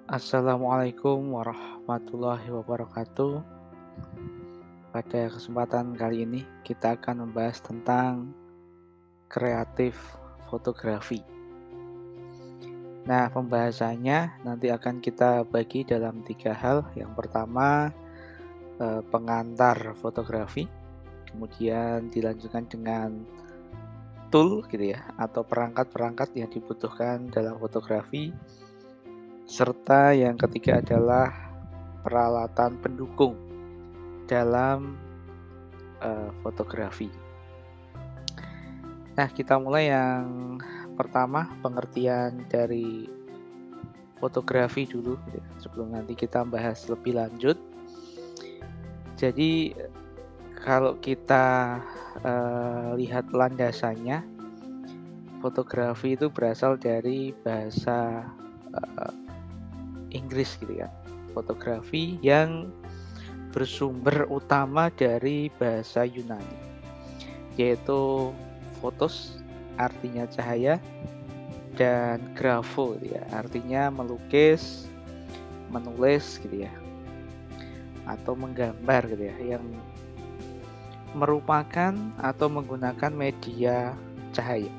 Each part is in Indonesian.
Assalamualaikum warahmatullahi wabarakatuh. Pada kesempatan kali ini kita akan membahas tentang kreatif fotografi. Nah, pembahasannya nanti akan kita bagi dalam 3 hal. Yang pertama, pengantar fotografi, kemudian dilanjutkan dengan tool gitu ya, atau perangkat-perangkat yang dibutuhkan dalam fotografi, serta yang ketiga adalah peralatan pendukung dalam fotografi. Nah, kita mulai yang pertama, pengertian dari fotografi dulu gitu ya, sebelum nanti kita bahas lebih lanjut. Jadi kalau kita lihat landasannya, fotografi itu berasal dari bahasa Inggris gitu ya. Fotografi yang bersumber utama dari bahasa Yunani, yaitu photos artinya cahaya dan grafo gitu ya, artinya melukis, menulis gitu ya, atau menggambar gitu ya, yang merupakan atau menggunakan media cahaya.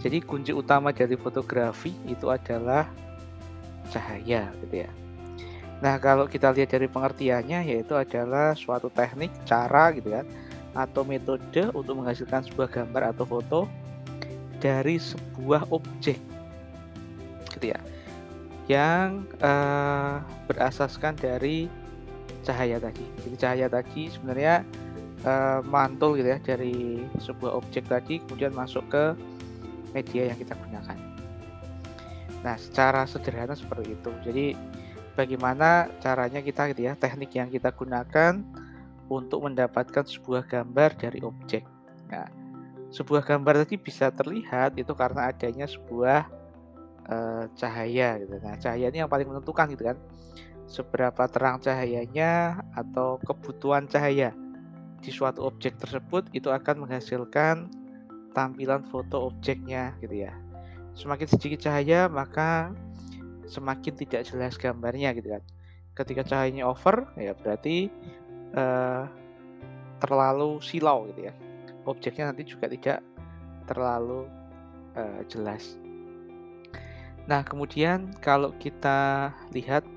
Jadi kunci utama dari fotografi itu adalah cahaya gitu ya. Nah, kalau kita lihat dari pengertiannya, yaitu adalah suatu teknik, cara gitu kan, atau metode untuk menghasilkan sebuah gambar atau foto dari sebuah objek gitu ya, yang berasaskan dari cahaya tadi. Jadi cahaya tadi sebenarnya mantul gitu ya dari sebuah objek tadi, kemudian masuk ke media yang kita gunakan. Nah, secara sederhana seperti itu. Jadi bagaimana caranya kita gitu ya, teknik yang kita gunakan untuk mendapatkan sebuah gambar dari objek. Nah, sebuah gambar tadi bisa terlihat itu karena adanya sebuah cahaya gitu. Nah, cahaya ini yang paling menentukan gitu kan, seberapa terang cahayanya atau kebutuhan cahaya di suatu objek tersebut itu akan menghasilkan tampilan foto objeknya gitu ya. Semakin sedikit cahaya maka semakin tidak jelas gambarnya gitu kan. Ketika cahayanya over ya berarti terlalu silau gitu ya. Objeknya nanti juga tidak terlalu jelas. Nah, kemudian kalau kita lihat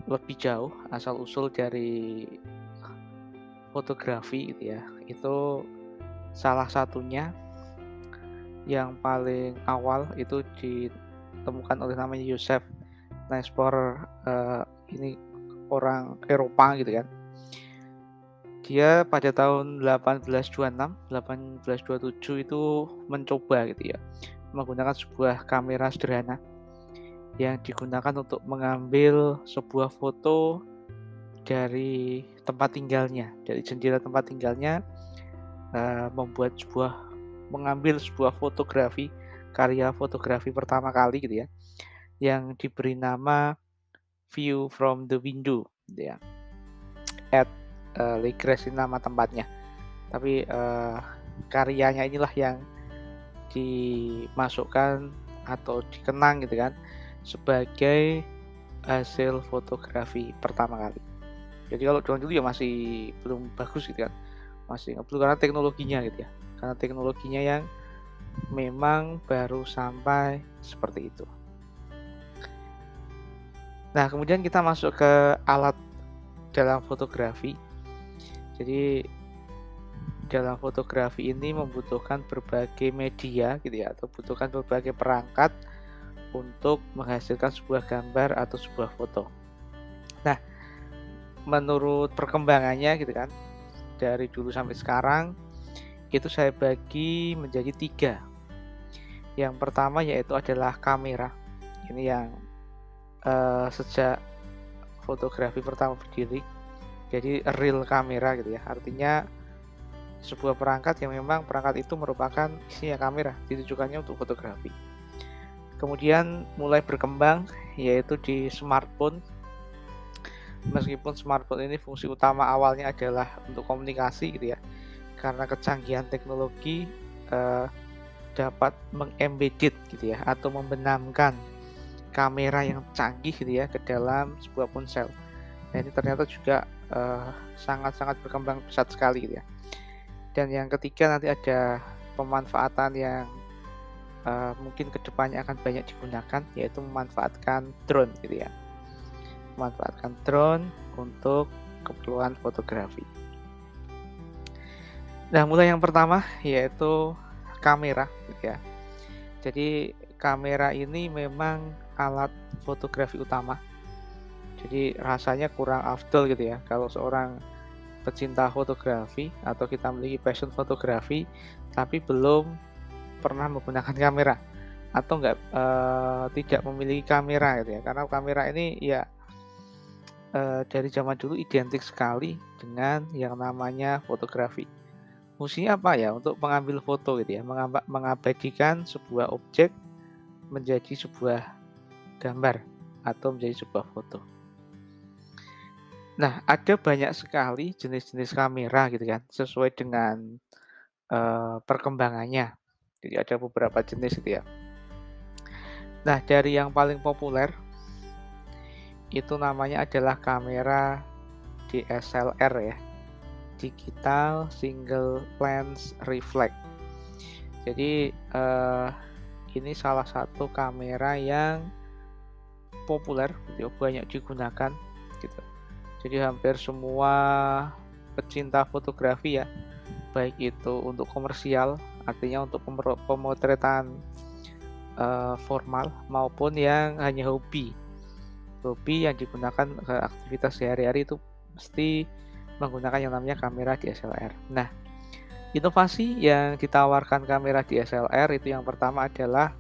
lebih jauh asal-usul dari fotografi gitu ya, itu salah satunya yang paling awal itu ditemukan oleh namanya Joseph Naisper, ini orang Eropa gitu kan. Dia pada tahun 1826, 1827 itu mencoba gitu ya, menggunakan sebuah kamera sederhana yang digunakan untuk mengambil sebuah foto dari tempat tinggalnya, dari jendela tempat tinggalnya, mengambil sebuah fotografi, karya fotografi pertama kali gitu ya, yang diberi nama View from the Window gitu ya, at Le Gres ini nama tempatnya. Tapi karyanya inilah yang dimasukkan atau dikenang gitu kan sebagai hasil fotografi pertama kali. Jadi kalau zaman dulu ya masih belum bagus gitu kan, masih belum karena teknologinya gitu ya, karena teknologinya yang memang baru sampai seperti itu. Nah, kemudian kita masuk ke alat dalam fotografi. Jadi dalam fotografi ini membutuhkan berbagai media gitu ya, atau butuhkan berbagai perangkat untuk menghasilkan sebuah gambar atau sebuah foto. Nah, menurut perkembangannya gitu kan, dari dulu sampai sekarang itu saya bagi menjadi 3. Yang pertama yaitu adalah kamera. Ini yang sejak fotografi pertama berdiri, jadi real kamera gitu ya. Artinya sebuah perangkat yang memang perangkat itu merupakan isinya kamera, ditujukannya untuk fotografi. Kemudian mulai berkembang yaitu di smartphone. Meskipun smartphone ini fungsi utama awalnya adalah untuk komunikasi gitu ya, karena kecanggihan teknologi dapat mengembedded gitu ya, atau membenamkan kamera yang canggih gitu ya ke dalam sebuah ponsel. Nah, ini ternyata juga sangat-sangat berkembang pesat sekali gitu ya. Dan yang ketiga nanti ada pemanfaatan yang mungkin kedepannya akan banyak digunakan, yaitu memanfaatkan drone gitu ya. Memanfaatkan drone untuk keperluan fotografi. Nah, mulai yang pertama yaitu kamera gitu ya. Jadi kamera ini memang alat fotografi utama. Jadi rasanya kurang afdol gitu ya kalau seorang pecinta fotografi atau kita memiliki passion fotografi tapi belum pernah menggunakan kamera atau tidak memiliki kamera gitu ya. Karena kamera ini ya dari zaman dulu identik sekali dengan yang namanya fotografi. Fungsinya apa ya? Untuk mengambil foto gitu ya, mengabadikan sebuah objek menjadi sebuah gambar atau menjadi sebuah foto. Nah, ada banyak sekali jenis-jenis kamera gitu kan, sesuai dengan perkembangannya. Jadi ada beberapa jenis gitu ya. Nah, dari yang paling populer itu namanya adalah kamera DSLR ya, Digital Single Lens Reflex. Jadi ini salah satu kamera yang populer gitu, banyak digunakan gitu. Jadi hampir semua pecinta fotografi ya, baik itu untuk komersial, artinya untuk pemotretan formal maupun yang hanya hobi yang digunakan ke aktivitas sehari-hari itu mesti menggunakan yang namanya kamera DSLR. Nah, inovasi yang ditawarkan kamera DSLR itu yang pertama adalah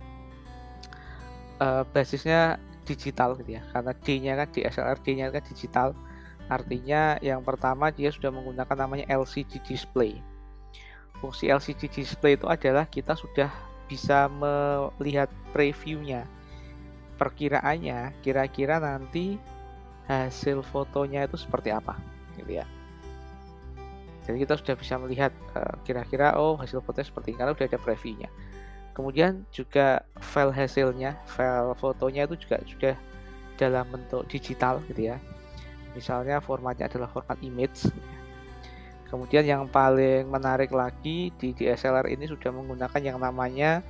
basisnya digital gitu ya, karena D-nya kan DSLR, D-nya kan digital. Artinya yang pertama dia sudah menggunakan namanya LCD display. Fungsi LCD display itu adalah kita sudah bisa melihat previewnya, perkiraannya kira-kira nanti hasil fotonya itu seperti apa gitu ya. Jadi kita sudah bisa melihat kira-kira hasil fotonya seperti ini karena sudah ada previewnya. Kemudian juga file hasilnya, file fotonya itu juga sudah dalam bentuk digital gitu ya. Misalnya formatnya adalah format image. Kemudian yang paling menarik lagi di DSLR ini sudah menggunakan yang namanya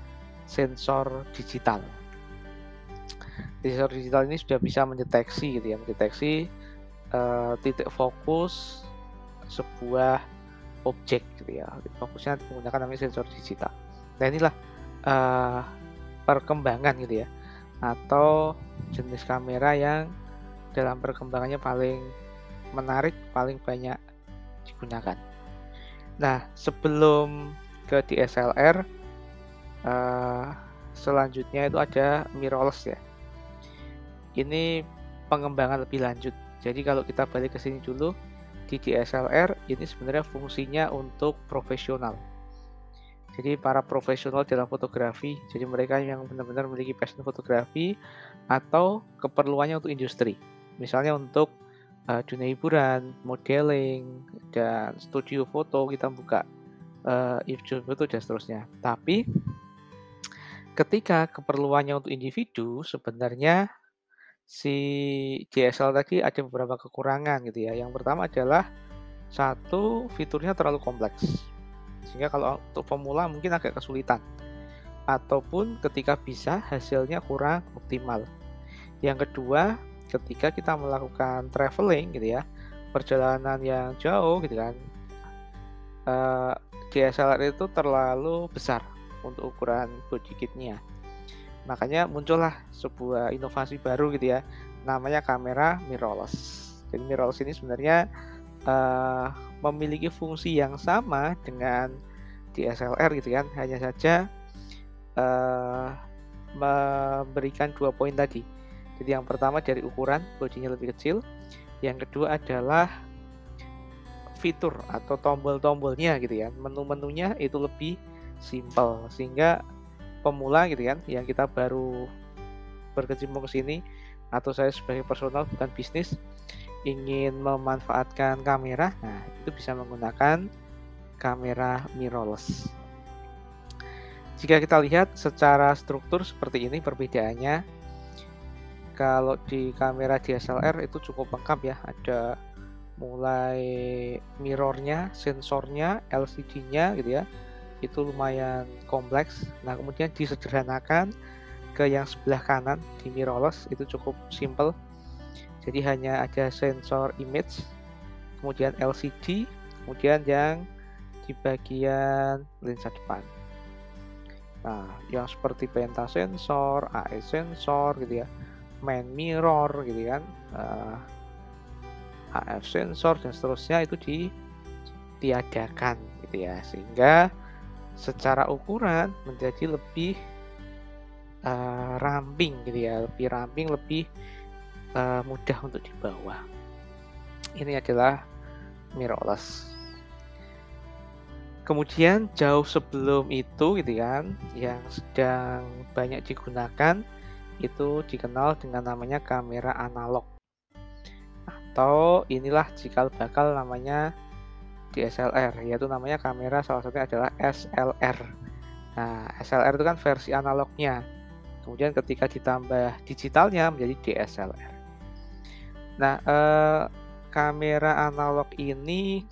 sensor digital. Sensor digital ini sudah bisa mendeteksi gitu ya, mendeteksi titik fokus sebuah objek gitu ya. Fokusnya menggunakan namanya sensor digital. Nah, inilah perkembangan gitu ya, atau jenis kamera yang dalam perkembangannya paling menarik, paling banyak digunakan. Nah, sebelum ke DSLR, selanjutnya itu ada mirrorless ya. Ini pengembangan lebih lanjut. Jadi kalau kita balik ke sini dulu, di DSLR ini sebenarnya fungsinya untuk profesional. Jadi para profesional dalam fotografi, jadi mereka yang benar-benar memiliki passion fotografi atau keperluannya untuk industri. Misalnya untuk dunia hiburan, modeling, dan studio foto kita buka studio foto dan seterusnya. Tapi ketika keperluannya untuk individu, sebenarnya si DSLR tadi ada beberapa kekurangan gitu ya. Yang pertama adalah satu, fiturnya terlalu kompleks. Sehingga kalau untuk pemula mungkin agak kesulitan. Ataupun ketika bisa hasilnya kurang optimal. Yang kedua, ketika kita melakukan traveling gitu ya, perjalanan yang jauh gitu kan, DSLR itu terlalu besar untuk ukuran body kitnya. Makanya muncullah sebuah inovasi baru gitu ya, namanya kamera mirrorless. Jadi mirrorless ini sebenarnya memiliki fungsi yang sama dengan DSLR gitu kan, hanya saja memberikan 2 poin tadi. Jadi yang pertama dari ukuran bodinya lebih kecil, yang kedua adalah fitur atau tombol-tombolnya gitu ya, menu-menunya itu lebih simple sehingga pemula gitu kan, yang kita baru berkecimpung ke sini atau saya sebagai personal bukan bisnis ingin memanfaatkan kamera, nah itu bisa menggunakan kamera mirrorless. Jika kita lihat secara struktur seperti ini perbedaannya. kalau di kamera DSLR itu cukup lengkap ya, ada mulai mirrornya, sensornya, LCD-nya gitu ya, itu lumayan kompleks. Nah, kemudian disederhanakan ke yang sebelah kanan di mirrorless itu cukup simple. Jadi hanya ada sensor image, kemudian LCD, kemudian yang di bagian lensa depan. Nah, yang seperti penta sensor, AE sensor gitu ya, main mirror gitu kan, AF sensor dan seterusnya itu ditiadakan gitu ya, sehingga secara ukuran menjadi lebih ramping gitu ya, lebih ramping, lebih mudah untuk dibawa. Ini adalah mirrorless. Kemudian jauh sebelum itu gitu kan, yang sedang banyak digunakan itu dikenal dengan namanya kamera analog. Atau inilah cikal bakal namanya DSLR, yaitu namanya kamera salah satunya adalah SLR. Nah, SLR itu kan versi analognya. Kemudian ketika ditambah digitalnya menjadi DSLR. Nah, kamera analog ini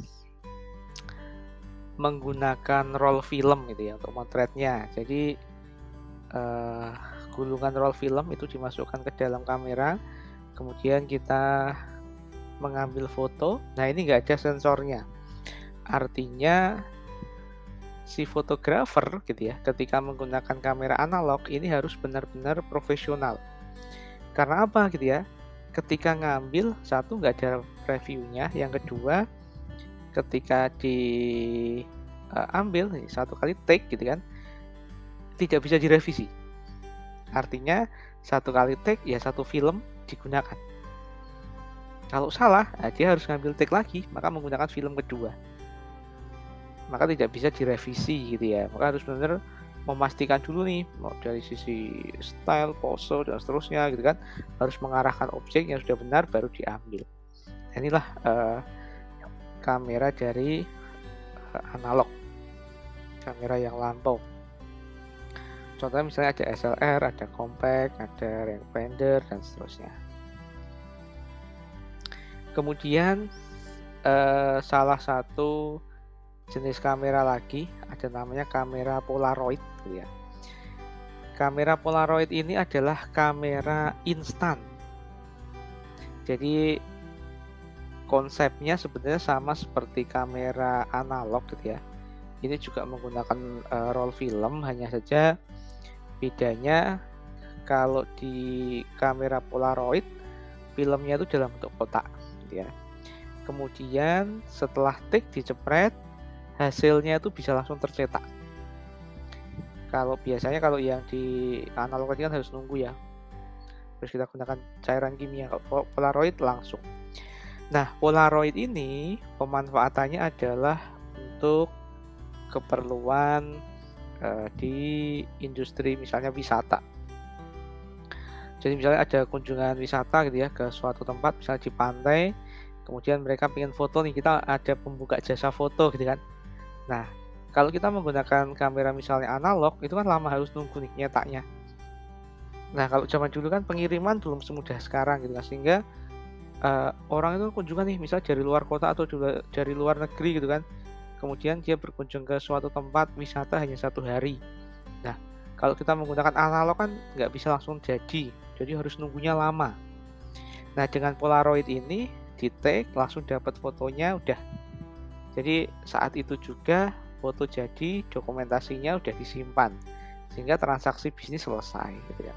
menggunakan roll film gitu ya untuk motretnya. Jadi gulungan roll film itu dimasukkan ke dalam kamera, kemudian kita mengambil foto. Nah, ini nggak ada sensornya. Artinya si fotografer gitu ya, ketika menggunakan kamera analog ini harus benar-benar profesional. Karena apa gitu ya? Ketika ngambil, satu nggak ada reviewnya, yang kedua ketika diambil satu kali take gitu kan, tidak bisa direvisi. Artinya satu kali take ya satu film digunakan. Kalau salah, dia harus ngambil take lagi, maka menggunakan film kedua. Maka tidak bisa direvisi gitu ya. Maka harus benar-benar memastikan dulu nih, mau dari sisi style, pose dan seterusnya gitu kan, harus mengarahkan objek yang sudah benar baru diambil. Inilah kamera dari analog, kamera yang lampau. Contohnya misalnya ada SLR, ada compact, ada rangefinder dan seterusnya. Kemudian salah satu jenis kamera lagi ada namanya kamera Polaroid gitu ya. Kamera Polaroid ini adalah kamera instan. Jadi konsepnya sebenarnya sama seperti kamera analog gitu ya. Ini juga menggunakan roll film, hanya saja bedanya kalau di kamera Polaroid filmnya itu dalam bentuk kotak gitu ya. Kemudian setelah take dicepret, hasilnya itu bisa langsung tercetak. Kalau biasanya kalau yang di analog kan harus nunggu ya. Terus kita gunakan cairan kimia. Kalau Polaroid langsung. Nah, Polaroid ini pemanfaatannya adalah untuk keperluan di industri misalnya wisata. Jadi misalnya ada kunjungan wisata gitu ya ke suatu tempat, misalnya di pantai, kemudian mereka pengen foto nih, kita ada pembuka jasa foto gitu kan. Nah, kalau kita menggunakan kamera misalnya analog, itu kan lama harus nunggu nih nyetaknya. Nah, kalau zaman dulu kan pengiriman belum semudah sekarang gitu kan, sehingga orang itu kunjungan nih misalnya dari luar kota atau dari luar negeri gitu kan, kemudian dia berkunjung ke suatu tempat wisata hanya 1 hari. Nah, kalau kita menggunakan analog kan nggak bisa langsung jadi harus nunggunya lama. Nah, dengan Polaroid ini di take langsung dapat fotonya udah. Jadi saat itu juga foto jadi, dokumentasinya udah disimpan, sehingga transaksi bisnis selesai gitu ya.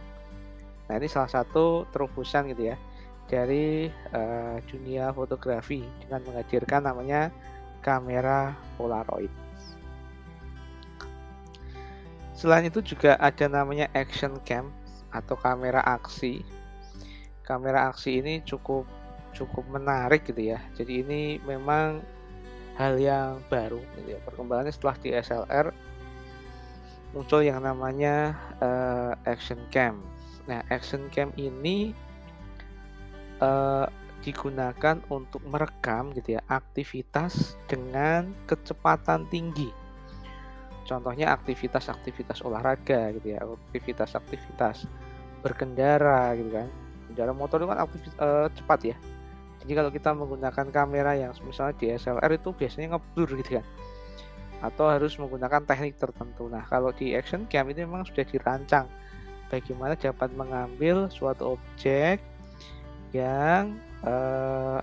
Nah, ini salah satu terobosan gitu ya dari dunia fotografi dengan menghadirkan namanya kamera Polaroid. Selain itu juga ada namanya action cam atau kamera aksi. Kamera aksi ini cukup menarik gitu ya. Jadi ini memang hal yang baru gitu ya. Perkembangannya setelah di SLR muncul yang namanya action cam. Nah, action cam ini digunakan untuk merekam gitu ya aktivitas dengan kecepatan tinggi. Contohnya aktivitas olahraga gitu ya, aktivitas berkendara gitu kan. Pengendara motor itu kan cepat ya. Jadi kalau kita menggunakan kamera yang misalnya DSLR itu biasanya ngeblur gitu kan. Atau harus menggunakan teknik tertentu. Nah, kalau di action cam itu memang sudah dirancang bagaimana dapat mengambil suatu objek yang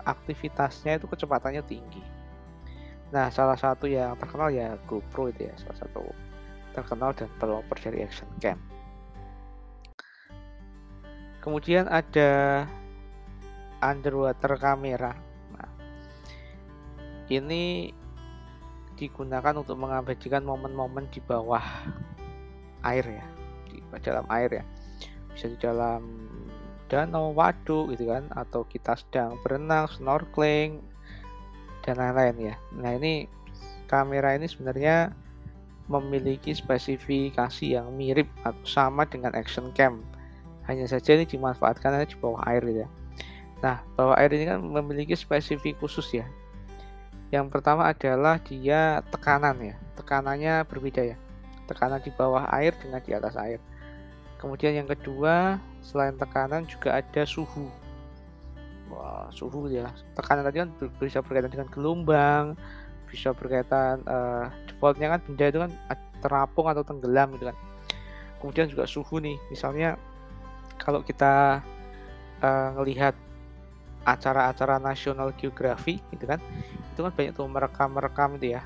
aktivitasnya itu kecepatannya tinggi. Nah, salah satu yang terkenal ya GoPro itu ya, salah satu terkenal dan pelopor dari action cam. Kemudian ada underwater camera. Nah, ini digunakan untuk mengabadikan momen-momen di bawah air ya, di dalam air ya, bisa di dalam danau, waduk gitu kan, atau kita sedang berenang, snorkeling dan lain-lain ya. Nah, ini kamera ini sebenarnya memiliki spesifikasi yang mirip atau sama dengan action cam, hanya saja ini dimanfaatkan di bawah air gitu ya. Nah, bawah air ini kan memiliki spesifik khusus ya. Yang pertama adalah dia tekanan ya, tekanannya berbeda ya, tekanan di bawah air dengan di atas air. Kemudian yang kedua, selain tekanan juga ada suhu. Wah, suhu ya, tekanan tadi kan bisa berkaitan dengan gelombang, bisa berkaitan defaultnya kan benda itu kan terapung atau tenggelam gitu kan. Kemudian juga suhu nih, misalnya kalau kita ngelihat acara-acara National Geographic gitu kan, itu kan banyak tuh merekam itu ya,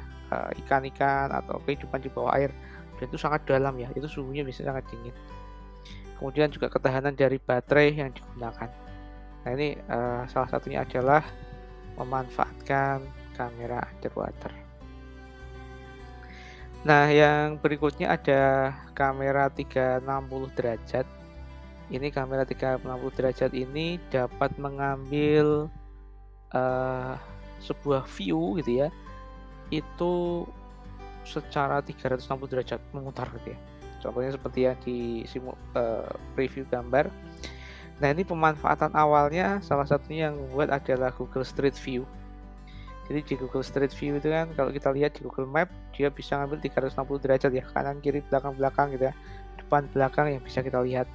ikan-ikan atau kehidupan di bawah air, dan itu sangat dalam ya, itu suhunya bisa sangat dingin. Kemudian juga ketahanan dari baterai yang digunakan. Nah, ini salah satunya adalah memanfaatkan kamera underwater. Nah, yang berikutnya ada kamera 360 derajat. Ini kamera 360 derajat ini dapat mengambil sebuah view gitu ya, itu secara 360 derajat memutar gitu ya. Contohnya seperti yang di preview gambar. Nah, ini pemanfaatan awalnya salah satunya yang membuat adalah Google Street View. Jadi di Google Street View itu kan kalau kita lihat di Google Map, dia bisa ngambil 360 derajat ya, kanan kiri belakang gitu ya, depan belakang yang bisa kita lihat.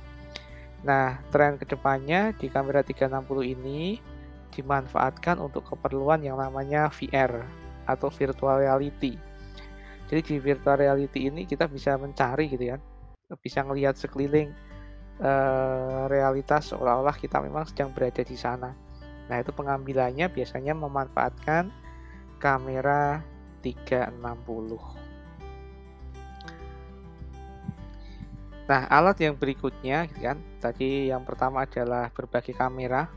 Nah, tren kedepannya di kamera 360 ini dimanfaatkan untuk keperluan yang namanya VR atau virtual reality. Jadi di virtual reality ini kita bisa mencari gitu kan, bisa melihat sekeliling realitas seolah-olah kita memang sedang berada di sana. Nah, itu pengambilannya biasanya memanfaatkan kamera 360. Nah, alat yang berikutnya gitu kan, tadi yang pertama adalah berbagai kamera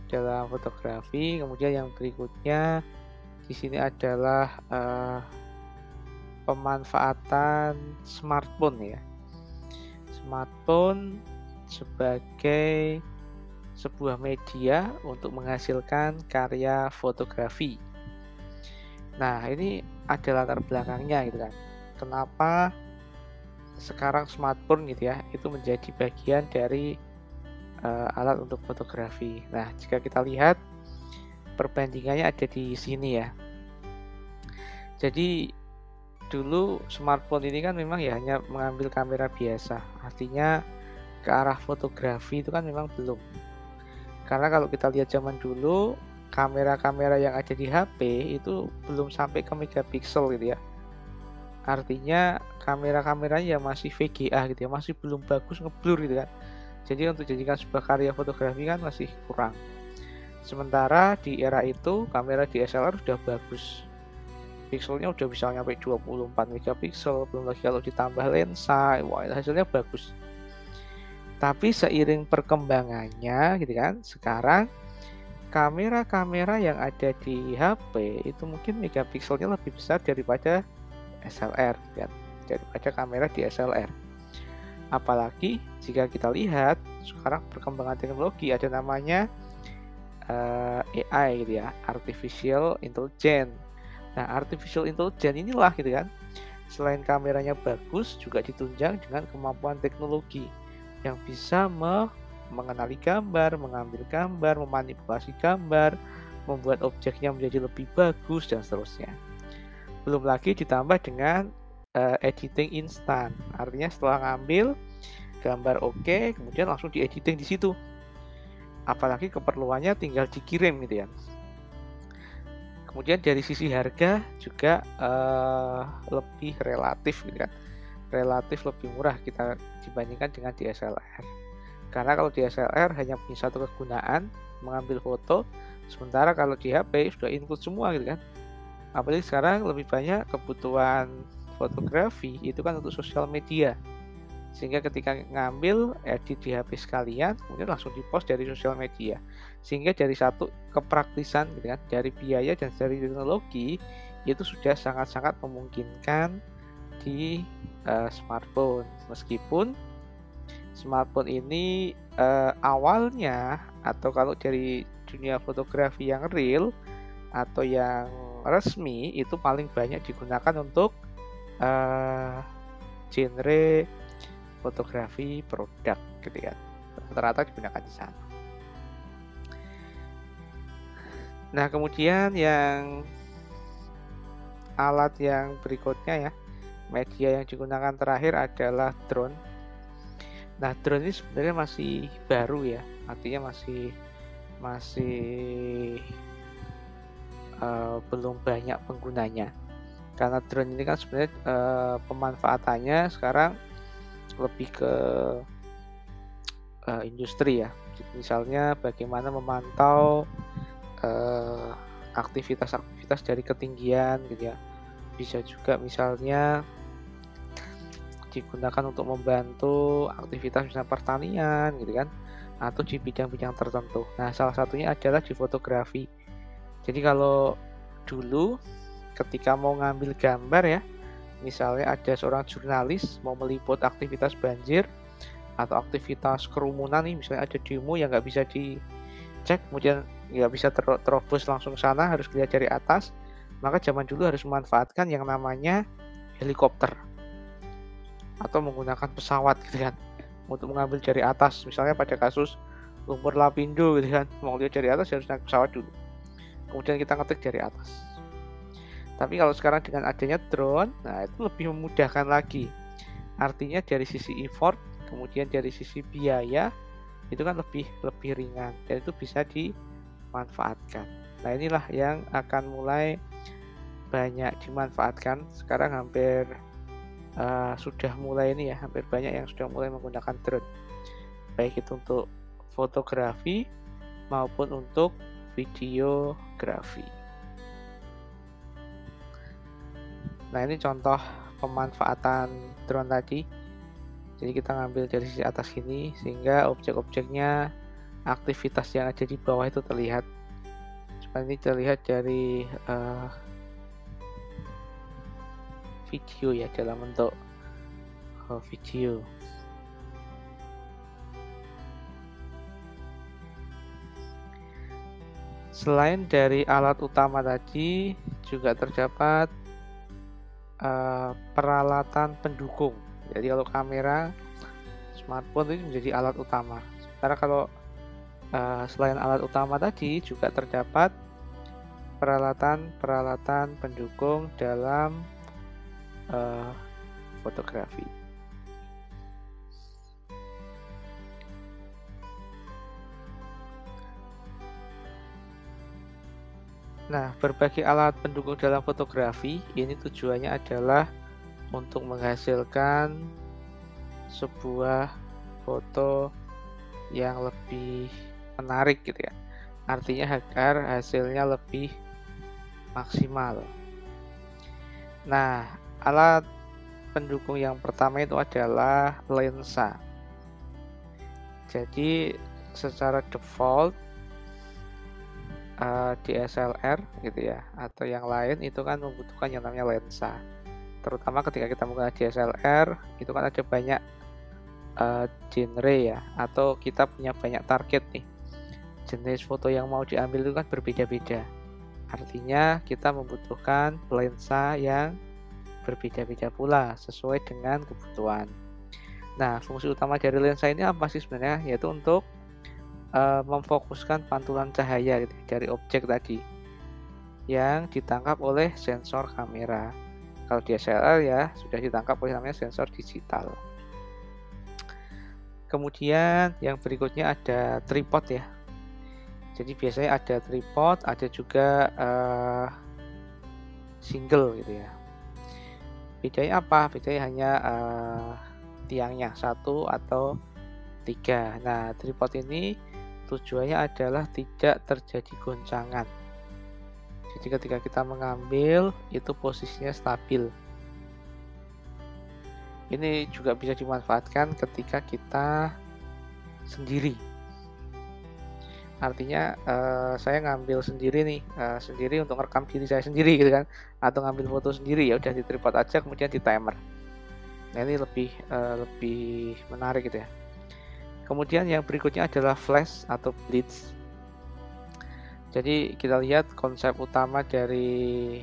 dalam fotografi, kemudian yang berikutnya di sini adalah pemanfaatan smartphone ya. Smartphone sebagai sebuah media untuk menghasilkan karya fotografi. Nah, ini ada latar belakangnya gitu kan. Kenapa sekarang smartphone gitu ya, itu menjadi bagian dari alat untuk fotografi. Nah, jika kita lihat perbandingannya ada di sini ya. Jadi dulu smartphone ini kan memang ya hanya mengambil kamera biasa, artinya ke arah fotografi itu kan memang belum. Karena kalau kita lihat zaman dulu, kamera-kamera yang ada di HP itu belum sampai ke megapiksel gitu ya. Artinya kamera-kameranya ya masih VGA gitu ya, masih belum bagus, ngeblur gitu kan. Jadi untuk dijadikan sebuah karya fotografi kan masih kurang. Sementara di era itu kamera DSLR sudah bagus. Pixelnya udah bisa nyampe 24 megapiksel, belum lagi kalau ditambah lensa, wah hasilnya bagus. Tapi seiring perkembangannya gitu kan, sekarang kamera-kamera yang ada di HP itu mungkin megapikselnya lebih besar daripada SLR kan, daripada kamera DSLR. Apalagi jika kita lihat sekarang perkembangan teknologi ada namanya AI gitu ya, Artificial Intelligence. Nah, Artificial Intelligence inilah gitu kan, selain kameranya bagus juga ditunjang dengan kemampuan teknologi yang bisa mengenali gambar, mengambil gambar, memanipulasi gambar, membuat objeknya menjadi lebih bagus dan seterusnya. Belum lagi ditambah dengan editing instan, artinya setelah ngambil gambar oke, kemudian langsung diediting di situ. apalagi keperluannya tinggal dikirim gitu ya. Kemudian dari sisi harga juga lebih relatif gitu kan, relatif lebih murah kita dibandingkan dengan DSLR. Karena kalau DSLR hanya punya satu kegunaan, mengambil foto, sementara kalau di HP sudah include semua gitu kan. Apalagi sekarang lebih banyak kebutuhan fotografi itu kan untuk sosial media. Sehingga ketika ngambil, edit di HP sekalian, kemudian langsung dipost dari sosial media. Sehingga dari satu kepraktisan gitu kan, dari biaya dan dari teknologi itu sudah sangat-sangat memungkinkan di smartphone. Meskipun smartphone ini awalnya atau kalau dari dunia fotografi yang real atau yang resmi itu paling banyak digunakan untuk genre fotografi produk gitu kan, rata-rata digunakan di sana. Nah kemudian yang alat yang berikutnya ya, media yang digunakan terakhir adalah drone. Nah drone ini sebenarnya masih baru ya, artinya masih belum banyak penggunanya. Karena drone ini kan sebenarnya pemanfaatannya sekarang lebih ke industri ya. Misalnya bagaimana memantau aktivitas-aktivitas dari ketinggian gitu ya. Bisa juga misalnya digunakan untuk membantu aktivitas misalnya pertanian gitu kan, atau di bidang-bidang tertentu. Nah salah satunya adalah di fotografi. Jadi kalau dulu ketika mau ngambil gambar ya, misalnya ada seorang jurnalis mau meliput aktivitas banjir atau aktivitas kerumunan nih, misalnya ada demo yang nggak bisa dicek, kemudian nggak bisa terobos langsung sana, harus lihat dari atas, maka zaman dulu harus memanfaatkan yang namanya helikopter atau menggunakan pesawat gitu kan, untuk mengambil dari atas. Misalnya pada kasus lumpur lapindo gitu kan, mau lihat dari atas harus naik pesawat dulu, kemudian kita ngetik dari atas. Tapi kalau sekarang dengan adanya drone, nah itu lebih memudahkan lagi. Artinya dari sisi effort, kemudian dari sisi biaya, itu kan lebih ringan dan itu bisa dimanfaatkan. Nah inilah yang akan mulai banyak dimanfaatkan. Sekarang hampir sudah mulai ini ya, hampir banyak yang sudah mulai menggunakan drone. Baik itu untuk fotografi maupun untuk videografi. Nah ini contoh pemanfaatan drone tadi. Jadi kita ngambil dari sisi atas sini sehingga objek-objeknya, aktivitas yang ada di bawah itu terlihat. Seperti ini terlihat dari video ya, dalam bentuk video. Selain dari alat utama tadi juga terdapat peralatan pendukung. Jadi kalau kamera smartphone itu menjadi alat utama. Sementara kalau selain alat utama tadi juga terdapat peralatan pendukung dalam fotografi. Nah, berbagai alat pendukung dalam fotografi ini tujuannya adalah untuk menghasilkan sebuah foto yang lebih menarik gitu ya. Artinya agar hasilnya lebih maksimal. Nah, alat pendukung yang pertama itu adalah lensa. Jadi secara default DSLR gitu ya atau yang lain itu kan membutuhkan yang namanya lensa. Terutama ketika kita menggunakan DSLR itu kan ada banyak genre ya, atau kita punya banyak target nih. Jenis foto yang mau diambil itu kan berbeda-beda. Artinya kita membutuhkan lensa yang berbeda-beda pula sesuai dengan kebutuhan. Nah, fungsi utama dari lensa ini apa sih sebenarnya? Yaitu untuk memfokuskan pantulan cahaya gitu, dari objek tadi yang ditangkap oleh sensor kamera. Kalau DSLR ya sudah ditangkap oleh namanya sensor digital. Kemudian yang berikutnya ada tripod ya. Jadi biasanya ada tripod, ada juga single gitu ya. Bedanya apa? Bedanya hanya tiangnya 1 atau 3. Nah, tripod ini tujuannya adalah tidak terjadi goncangan. Jadi ketika kita mengambil itu posisinya stabil. Ini juga bisa dimanfaatkan ketika kita sendiri. Artinya saya ngambil sendiri nih, sendiri untuk merekam diri saya sendiri gitu kan, atau ngambil foto sendiri, ya udah di tripod aja kemudian di timer. Nah, ini lebih menarik gitu ya. Kemudian yang berikutnya adalah flash atau blitz. Jadi kita lihat konsep utama dari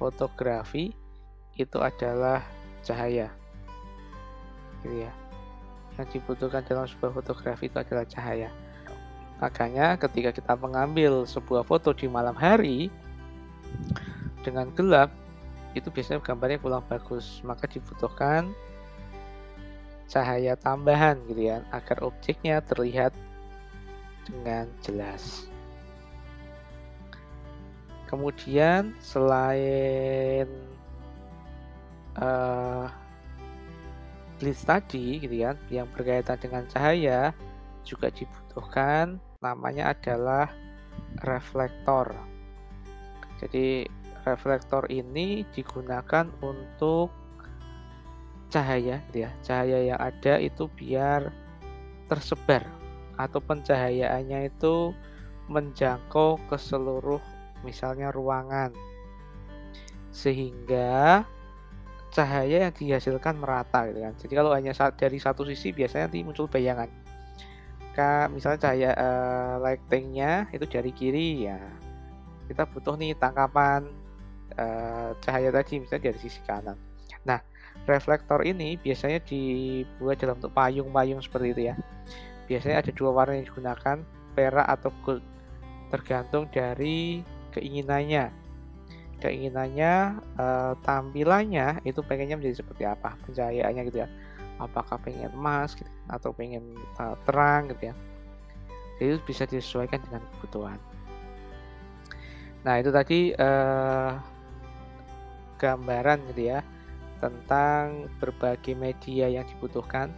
fotografi itu adalah cahaya, gitu ya. Yang dibutuhkan dalam sebuah fotografi itu adalah cahaya. Makanya ketika kita mengambil sebuah foto di malam hari dengan gelap, itu biasanya gambarnya kurang bagus. Maka dibutuhkan cahaya tambahan gitu ya, agar objeknya terlihat dengan jelas. Kemudian selain blitz tadi gitu ya, yang berkaitan dengan cahaya, juga dibutuhkan namanya adalah reflektor. Jadi reflektor ini digunakan untuk cahaya gitu ya. Cahaya yang ada itu biar tersebar atau pencahayaannya itu menjangkau ke seluruh misalnya ruangan, sehingga cahaya yang dihasilkan merata gitu kan. Jadi kalau hanya dari satu sisi biasanya nanti muncul bayangan. Misalnya cahaya lightingnya itu dari kiri ya, kita butuh nih tangkapan cahaya tadi misalnya dari sisi kanan. Nah, reflektor ini biasanya dibuat dalam bentuk payung-payung seperti itu ya. Biasanya ada 2 warna yang digunakan, perak atau gold, tergantung dari keinginannya. Tampilannya itu pengennya menjadi seperti apa, pencahayaannya gitu ya. Apakah pengen emas gitu, atau pengen terang gitu ya. Jadi itu bisa disesuaikan dengan kebutuhan. Nah, itu tadi gambaran gitu ya tentang berbagai media yang dibutuhkan,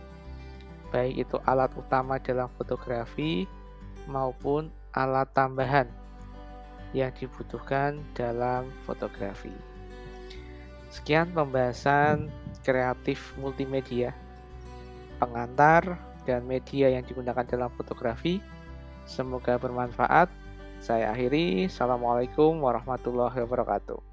baik itu alat utama dalam fotografi maupun alat tambahan yang dibutuhkan dalam fotografi. Sekian pembahasan kreatif multimedia, pengantar, dan media yang digunakan dalam fotografi. Semoga bermanfaat. Saya akhiri. Assalamualaikum warahmatullahi wabarakatuh.